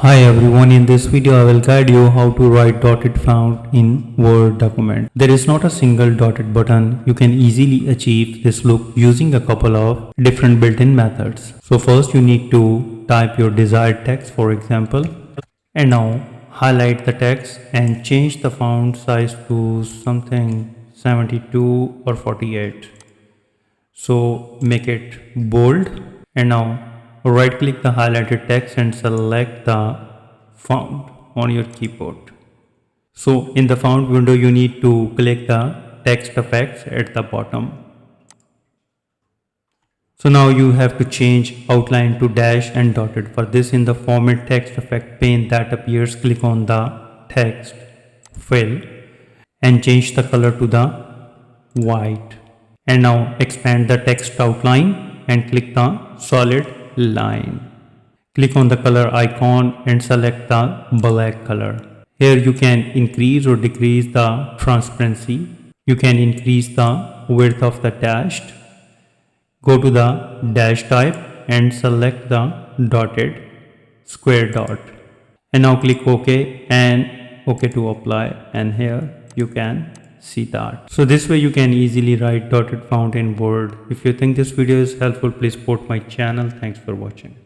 Hi everyone, in this video I will guide you how to write dotted font in Word document. There is not a single dotted button. You can easily achieve this look using a couple of different built-in methods. So first you need to type your desired text, for example, and now highlight the text and change the font size to something 72 or 48. So make it bold, and now right click the highlighted text and select the font on your keyboard. So in the font window you need to click the text effects at the bottom. So now you have to change outline to dash and dotted. For this, in the format text effect pane that appears, click on the text fill and change the color to the white. And now expand the text outline and click the solid line. Click on the color icon and select the black color. Here you can increase or decrease the transparency. You can increase the width of the dashed. Go to the dash type and select the dotted square dot. And now click OK and OK to apply, and here you can see that. So this way you can easily write dotted font in Word. If you think this video is helpful, please support my channel. Thanks for watching.